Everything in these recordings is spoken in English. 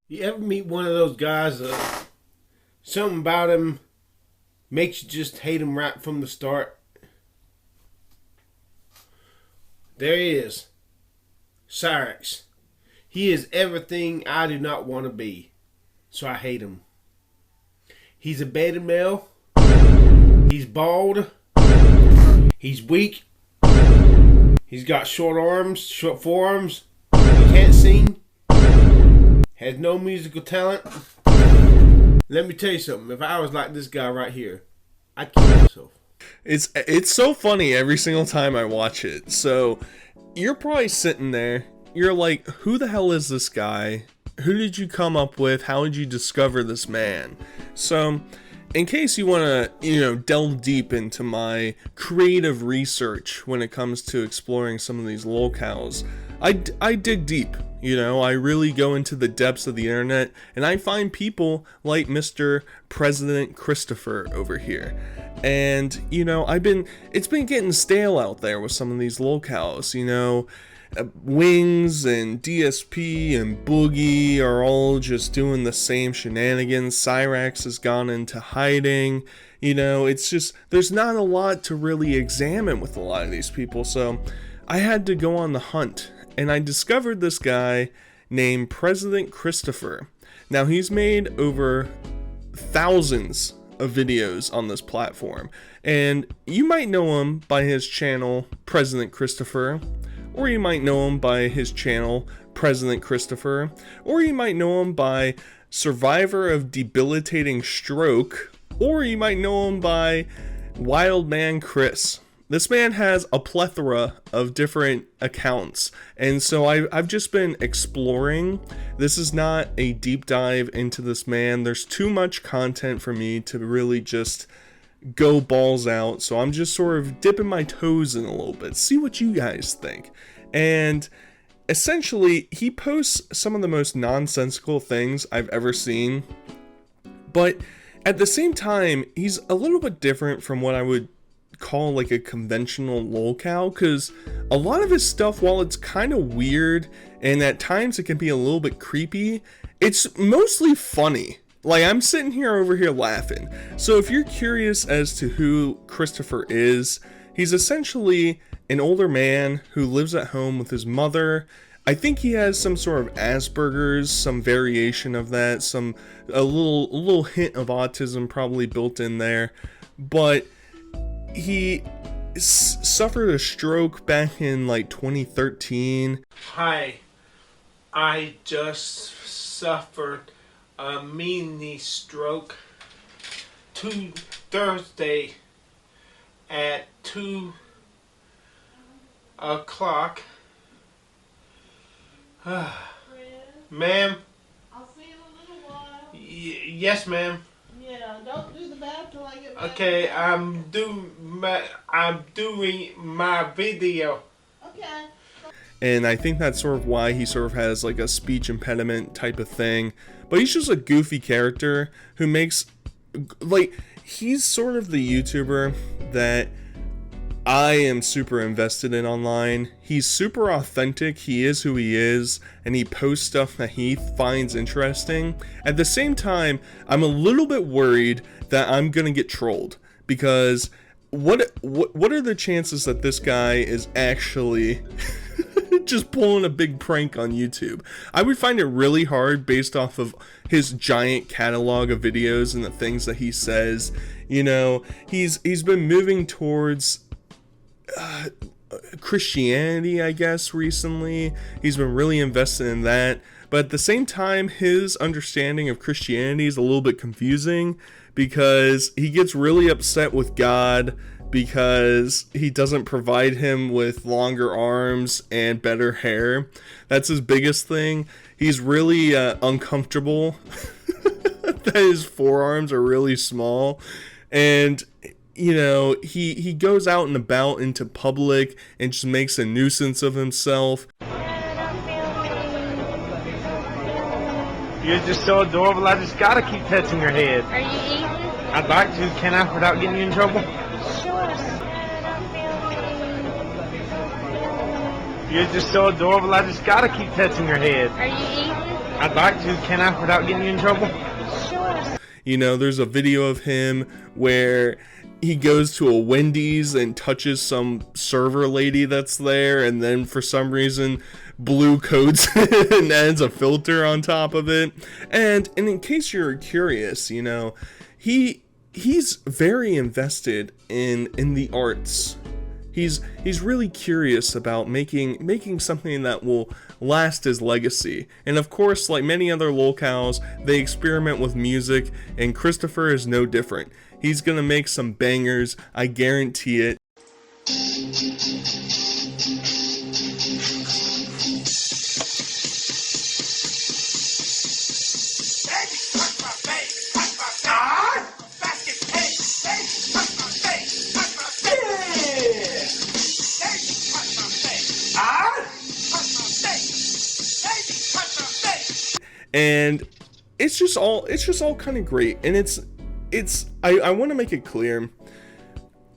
You ever meet one of those guys something about him makes you just hate him right from the start? There he is. Cyrex. He is everything I do not want to be. So I hate him. He's a beta male. He's bald. He's weak. He's got short arms, short forearms. He can't sing. Has no musical talent. Let me tell you something. If I was like this guy right here, I'd kill myself. It's so funny every single time I watch it. So you're probably sitting there. You're like, who the hell is this guy? Who did you come up with? How did you discover this man? So in case you want to, delve deep into my creative research when it comes to exploring some of these locales, I dig deep. I really go into the depths of the internet, and I find people like Mr. President Christopher over here. And, it's been getting stale out there with some of these locales, Wings and DSP and Boogie are all just doing the same shenanigans. Cyrex has gone into hiding. It's just, there's not a lot to really examine with a lot of these people. So I had to go on the hunt, and I discovered this guy named President Christopher. Now, he's made over thousands of videos on this platform, and you might know him by his channel, President Christopher. Or you might know him by his channel, President Christopher. Or you might know him by Survivor of Debilitating Stroke. Or you might know him by Wildman Chris. This man has a plethora of different accounts. And so I've just been exploring. This is not a deep dive into this man. There's too much content for me to really just go balls out, so I'm just sort of dipping my toes in a little bit, see what you guys think. And essentially, he posts some of the most nonsensical things I've ever seen, but at the same time, he's a little bit different from what I would call like a conventional lolcow, because a lot of his stuff, while it's kind of weird and at times it can be a little bit creepy, it's mostly funny. Like, I'm sitting here over here laughing. So if you're curious as to who Christopher is, he's essentially an older man who lives at home with his mother. I think he has some sort of Asperger's, some variation of that, a little hint of autism probably built in there. But he suffered a stroke back in like 2013. Hi, I just suffered a mini stroke Thursday at 2 o'clock. Ma'am? I'll see you in a little while. Yes, ma'am. Yeah, don't do the bath till I get back. Okay, I'm doing my video. Okay. And I think that's sort of why he sort of has like a speech impediment type of thing. But he's just a goofy character who makes, like, he's sort of the YouTuber that I am super invested in online. He's super authentic, he is who he is, and he posts stuff that he finds interesting. At the same time, I'm a little bit worried that I'm gonna get trolled, because what are the chances that this guy is actually just pulling a big prank on YouTube? I would find it really hard based off of his giant catalog of videos and the things that he says. He's been moving towards Christianity, I guess, recently. He's been really invested in that. But at the same time, his understanding of Christianity is a little bit confusing, because he gets really upset with God because he doesn't provide him with longer arms and better hair. That's his biggest thing. He's really uncomfortable that his forearms are really small. And he goes out and about into public and just makes a nuisance of himself. You're just so adorable, I just gotta keep touching your head. Are you eating? I'd like to, can I, without getting you in trouble? Sure. You're just so adorable, I just gotta keep touching your head. Are you eating? I'd like to. Can I without getting you in trouble? You know, there's a video of him where he goes to a Wendy's and touches some server lady that's there, and then for some reason blue coats and adds a filter on top of it. And in case you're curious, you know, he's very invested in the arts. He's really curious about making something that will last his legacy. And of course, like many other locals, they experiment with music, and Christopher is no different. He's gonna make some bangers, I guarantee it. And it's just all kind of great. And I want to make it clear,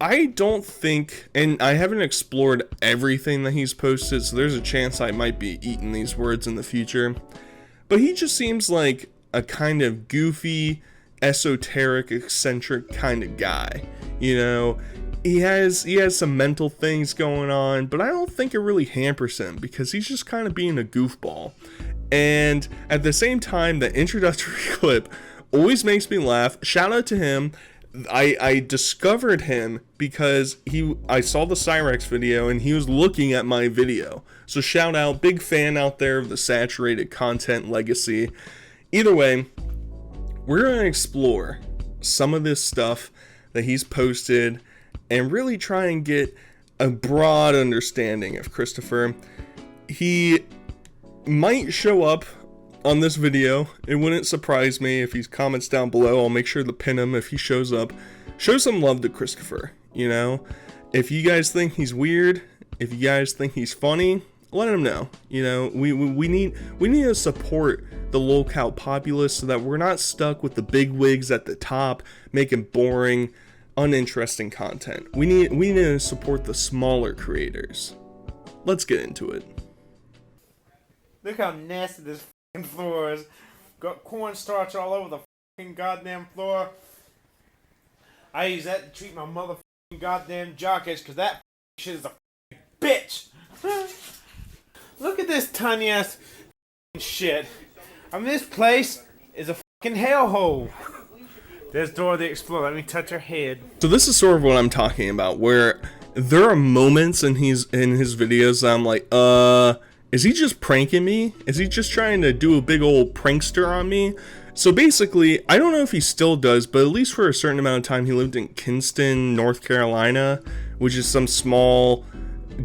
I don't think, and I haven't explored everything that he's posted, so there's a chance I might be eating these words in the future, but he just seems like a kind of goofy, esoteric, eccentric kind of guy. You know, he has some mental things going on, but I don't think it really hampers him, because he's just kind of being a goofball. And at the same time, the introductory clip always makes me laugh. Shout out to him. I discovered him because I saw the Cyrax video and he was looking at my video. So shout out, big fan out there of the saturated content legacy. Either way, we're going to explore some of this stuff that he's posted and really try and get a broad understanding of Christopher. He might show up on this video. It wouldn't surprise me if he comments down below. I'll make sure to pin him if he shows up. Show some love to Christopher, you know? If you guys think he's weird, if you guys think he's funny, let him know. You know, we need to support the local populace so that we're not stuck with the big wigs at the top making boring, uninteresting content. We need to support the smaller creators. Let's get into it. Look how nasty this f***ing floor is. Got cornstarch all over the f***ing goddamn floor. I use that to treat my motherfucking goddamn jockers, because that f***ing shit is a f***ing bitch. Look at this tiny ass f***ing shit. I mean, this place is a f***ing hellhole. There's Dora the Explorer. Let me touch her head. So this is sort of what I'm talking about, where there are moments in his videos that I'm like, is he just pranking me? Is he just trying to do a big old prankster on me? So basically, I don't know if he still does, but at least for a certain amount of time, he lived in Kinston, North Carolina, which is some small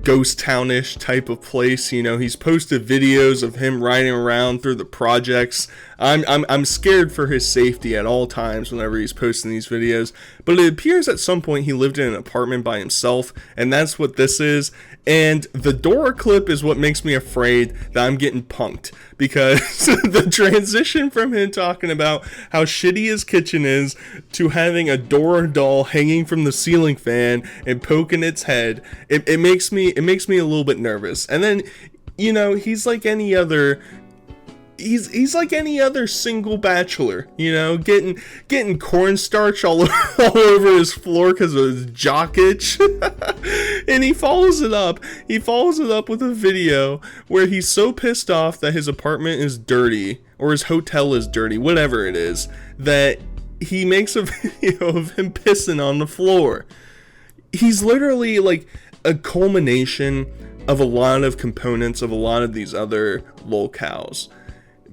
ghost townish type of place. You know, he's posted videos of him riding around through the projects. I'm scared for his safety at all times whenever he's posting these videos, but it appears at some point he lived in an apartment by himself, and that's what this is. And the Dora clip is what makes me afraid that I'm getting punked, because the transition from him talking about how shitty his kitchen is to having a Dora doll hanging from the ceiling fan and poking its head, it makes me a little bit nervous. And then, you know, he's like any other like any other single bachelor, you know, getting cornstarch all over his floor because of his jock itch. And he follows it up with a video where he's so pissed off that his apartment is dirty, or his hotel is dirty, whatever it is, that he makes a video of him pissing on the floor. He's literally like a culmination of a lot of components of a lot of these other locales,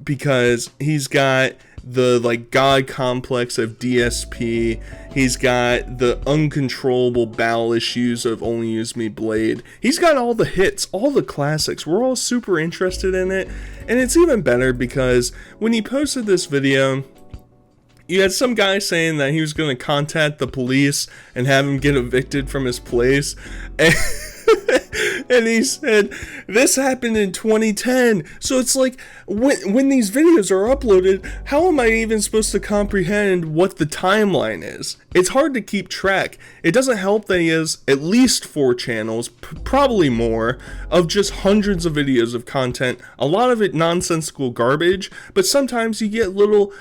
because he's got the like god complex of DSP, he's got the uncontrollable bowel issues of Only Use Me Blade, he's got all the hits, all the classics. We're all super interested in it, and it's even better because when he posted this video, you had some guy saying that he was going to contact the police and have him get evicted from his place, And he said, this happened in 2010. So it's like, when these videos are uploaded, how am I even supposed to comprehend what the timeline is? It's hard to keep track. It doesn't help that he has at least 4 channels, probably more, of just hundreds of videos of content. A lot of it nonsensical garbage, but sometimes you get little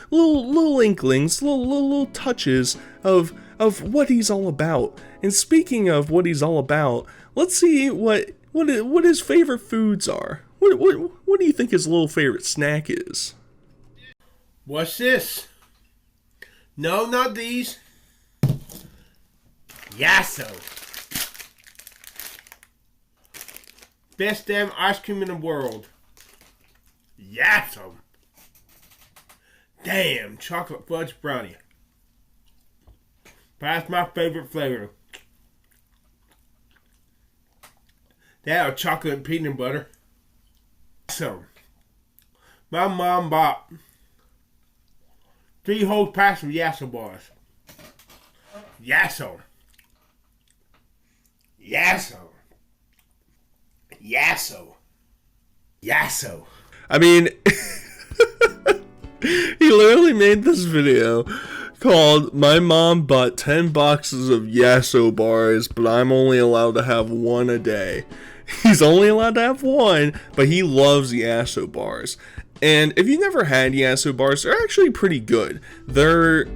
inklings, little touches of what he's all about. And speaking of what he's all about, let's see what his favorite foods are. What do you think his little favorite snack is? What's this? No, not these. Yasso. Best damn ice cream in the world. Yasso. Damn, chocolate fudge brownie. That's my favorite flavor. That or chocolate and peanut butter. So, my mom bought 3 whole packs of Yasso bars. Yasso. Yasso. Yasso. Yasso. I mean, he literally made this video called "My Mom Bought 10 Boxes of Yasso Bars, but I'm only allowed to have 1 a day." He's only allowed to have 1, but he loves Yasso bars. And if you've never had Yasso bars, they're actually pretty good. They're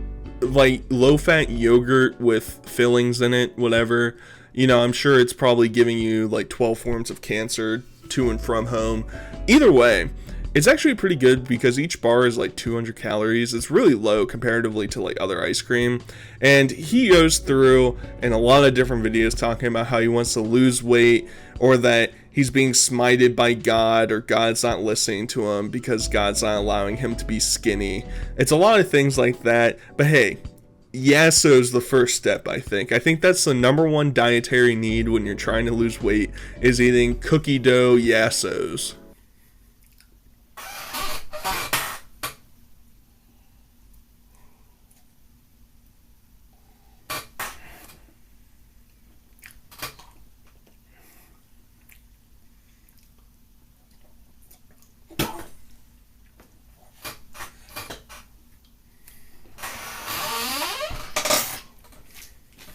like low-fat yogurt with fillings in it, whatever. You know, I'm sure it's probably giving you like 12 forms of cancer to and from home. Either way, it's actually pretty good because each bar is like 200 calories. It's really low comparatively to like other ice cream. And he goes through in a lot of different videos talking about how he wants to lose weight, or that he's being smited by God, or God's not listening to him because God's not allowing him to be skinny. It's a lot of things like that. But hey, Yasso's the first step, I think. I think that's the number one dietary need when you're trying to lose weight, is eating cookie dough Yassos.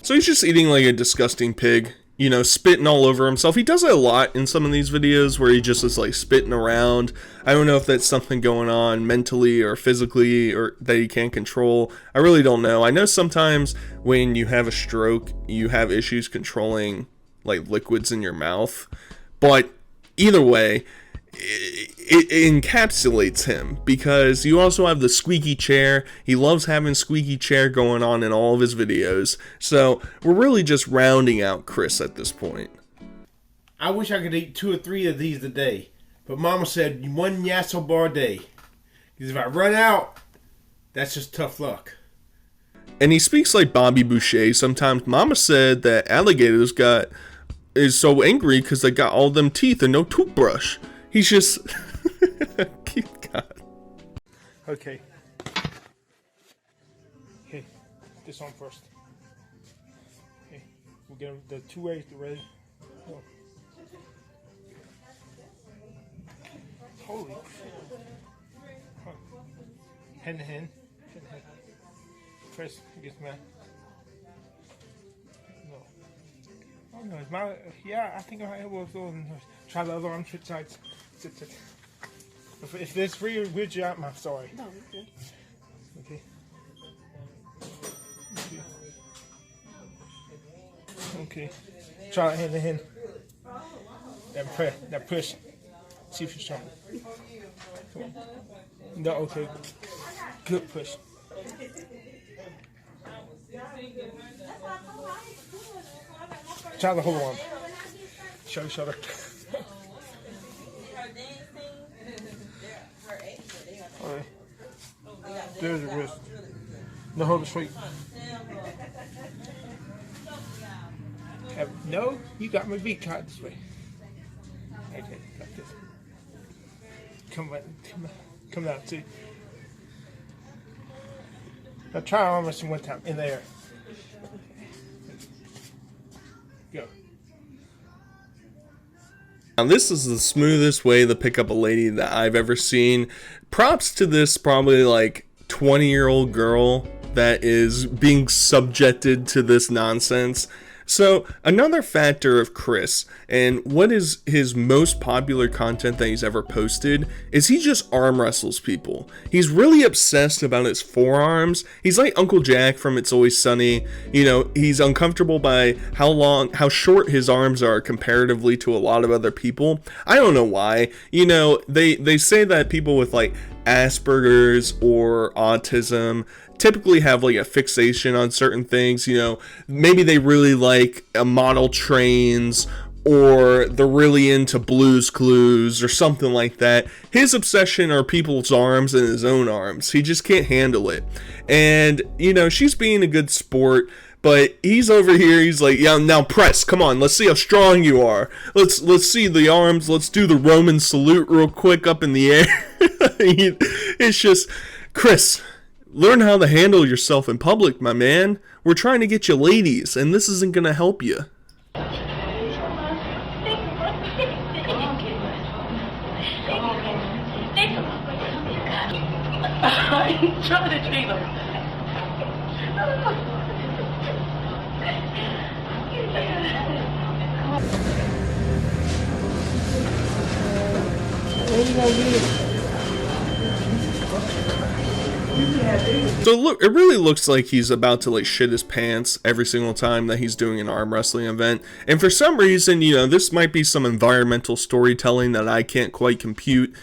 So he's just eating like a disgusting pig, you know, spitting all over himself. He does it a lot in some of these videos where he just is like spitting around. I don't know if that's something going on mentally or physically, or that he can't control. I really don't know. I know sometimes when you have a stroke, you have issues controlling like liquids in your mouth. But either way, it encapsulates him, because you also have the squeaky chair. He loves having squeaky chair going on in all of his videos. So we're really just rounding out Chris at this point. I wish I could eat 2 or 3 of these a day, but Mama said 1 Yasso bar a day. Because if I run out, that's just tough luck. And he speaks like Bobby Boucher sometimes. Mama said that alligators is so angry because they got all them teeth and no toothbrush. He's just... God. Okay. Okay, this on first. Okay, we'll get the 2 ways ready. Go. Holy shit. Huh. Hand to hand. Hand to hand. Press against my... No. Oh no, it's my... Yeah, I think I will go and try the other arm, switch sides. Sit. If there's free, weird you out, I'm sorry. No, we're good. Okay. Okay. Try it hand to hand. Now push. See if you're strong. Come on. No, okay. Good push. Try the whole arm. Shoulder. Alright. There's your wrist. No, hold it straight. No, you got my beat caught this way. Okay, like this. Come down, see. Now try arm wrestling one time in the air. Go. Now, this is the smoothest way to pick up a lady that I've ever seen. Props to this probably like 20-year-old girl that is being subjected to this nonsense. So, another factor of Chris, and what is his most popular content that he's ever posted, is he just arm wrestles people. He's really obsessed about his forearms. He's like Uncle Jack from It's Always Sunny. You know, he's uncomfortable by how short his arms are comparatively to a lot of other people. I don't know why. You know, they say that people with like Asperger's or autism typically have like a fixation on certain things. You know, maybe they really like model trains, or they're really into Blue's Clues or something like that. His obsession are people's arms and his own arms. He just can't handle it. And, you know, she's being a good sport, but he's over here, he's like, yeah, now press, come on, let's see how strong you are. Let's see the arms, let's do the Roman salute real quick up in the air. It's just, Chris, learn how to handle yourself in public, my man. We're trying to get you ladies, and this isn't gonna help you. I'm trying to take them. So look, it really looks like he's about to like shit his pants every single time that he's doing an arm wrestling event. And for some reason, you know, this might be some environmental storytelling that I can't quite compute,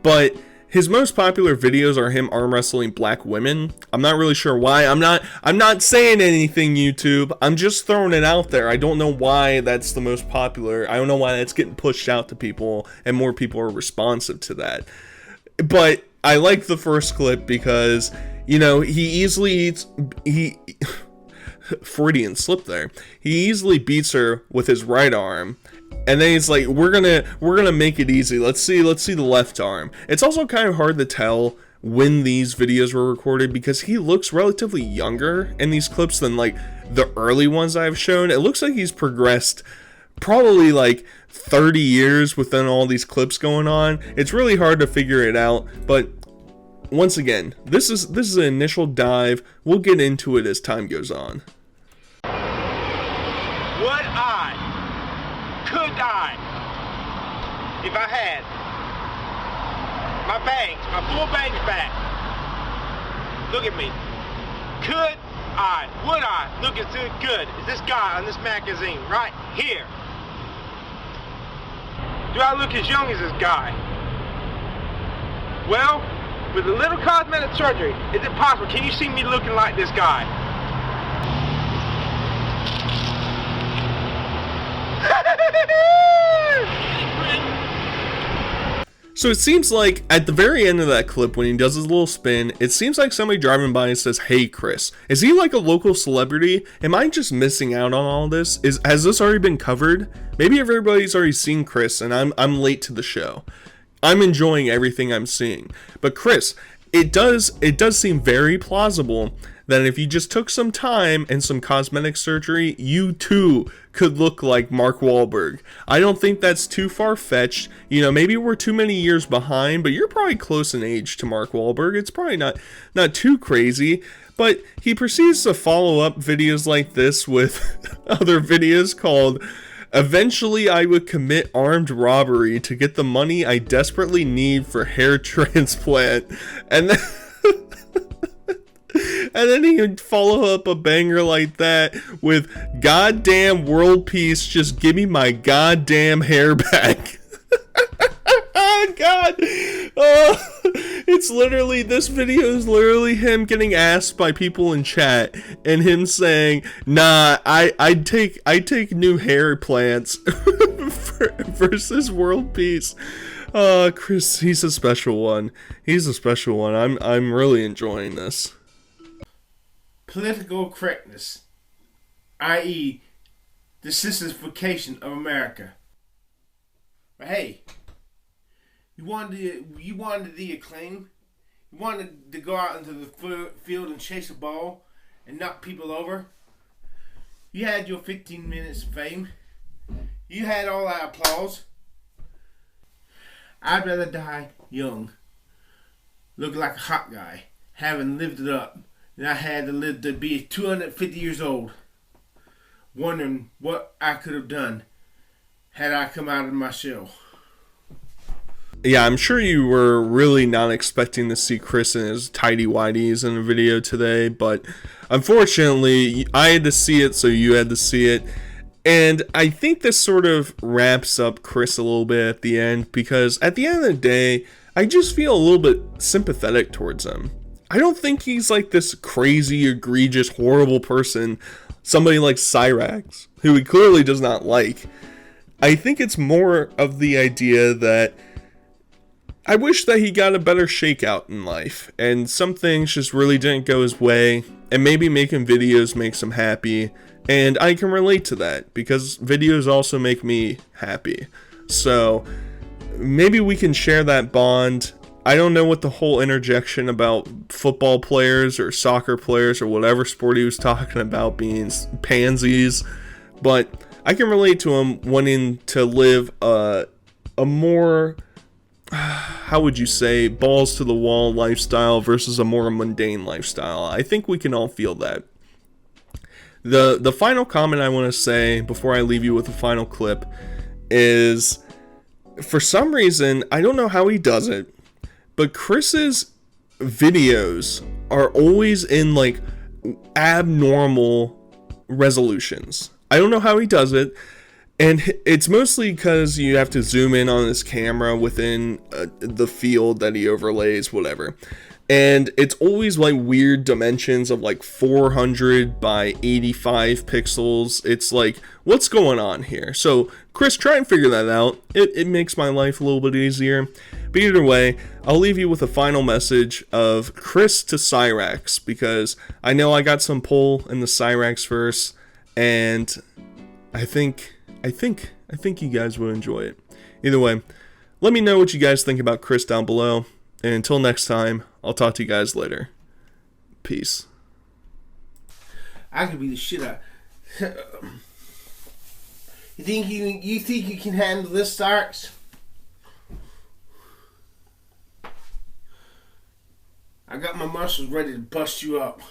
but his most popular videos are him arm wrestling black women. I'm not really sure why. I'm not saying anything, YouTube. I'm just throwing it out there. I don't know why that's the most popular. I don't know why that's getting pushed out to people and more people are responsive to that. But I like the first clip because, you know, he Freudian slip there. He easily beats her with his right arm. And then he's like, we're gonna make it easy. Let's see the left arm. It's also kind of hard to tell when these videos were recorded because he looks relatively younger in these clips than like the early ones I've shown. It looks like he's progressed probably like 30 years within all these clips going on. It's really hard to figure it out, but once again, this is an initial dive. We'll get into it as time goes on. Could I, if I had my bangs, my full bangs back, look at me, would I look as good as this guy on this magazine right here? Do I look as young as this guy? Well, with a little cosmetic surgery, is it possible? Can you see me looking like this guy? So it seems like at the very end of that clip when he does his little spin, it seems like somebody driving by and says, "Hey Chris." Is he like a local celebrity? Am I just missing out on all this? Has this already been covered? Maybe everybody's already seen Chris and I'm late to the show. I'm enjoying everything I'm seeing. But Chris, it does seem very plausible that if you just took some time and some cosmetic surgery, you too could look like Mark Wahlberg. I don't think that's too far-fetched. You know, maybe we're too many years behind, but you're probably close in age to Mark Wahlberg. It's probably not too crazy. But he proceeds to follow up videos like this with other videos called, "Eventually I would commit armed robbery to get the money I desperately need for hair transplant." And then and then he would follow up a banger like that with, "Goddamn world peace, just give me my goddamn hair back." Oh God. It's literally, this video is literally him getting asked by people in chat and him saying, "Nah, I'd take new hair plants versus world peace." Chris, he's a special one. He's a special one. I'm really enjoying this. Political correctness, i.e., the sissification of America. But hey, you wanted the acclaim. You wanted to go out into the field and chase a ball and knock people over. You had your 15 minutes of fame. You had all that applause. I'd rather die young, looking like a hot guy, having lived it up, than I had to live to be 250 years old, wondering what I could have done had I come out of my shell. Yeah, I'm sure you were really not expecting to see Chris in his tidy whities in a video today, but unfortunately, I had to see it, so you had to see it. And I think this sort of wraps up Chris a little bit at the end, because at the end of the day, I just feel a little bit sympathetic towards him. I don't think he's like this crazy, egregious, horrible person, somebody like Cyrax, who he clearly does not like. I think it's more of the idea that I wish that he got a better shakeout in life, and some things just really didn't go his way, and maybe making videos makes him happy, and I can relate to that, because videos also make me happy. So, maybe we can share that bond. I don't know what the whole interjection about football players or soccer players or whatever sport he was talking about being pansies, but I can relate to him wanting to live a more, how would you say, balls to the wall lifestyle versus a more mundane lifestyle. I think we can all feel that. The final comment I want to say before I leave you with the final clip is, for some reason, I don't know how he does it, but Chris's videos are always in like abnormal resolutions. I don't know how he does it. And it's mostly because you have to zoom in on his camera within the field that he overlays, whatever. And it's always like weird dimensions of like 400 by 85 pixels. It's like, what's going on here? So, Chris, try and figure that out. It makes my life a little bit easier. But either way, I'll leave you with a final message of Chris to Cyrax, because I know I got some pull in the Cyrax verse, and I think you guys will enjoy it. Either way, let me know what you guys think about Chris down below. And until next time, I'll talk to you guys later. Peace. I could be the shit out. You think you can handle this, Starks? I got my muscles ready to bust you up.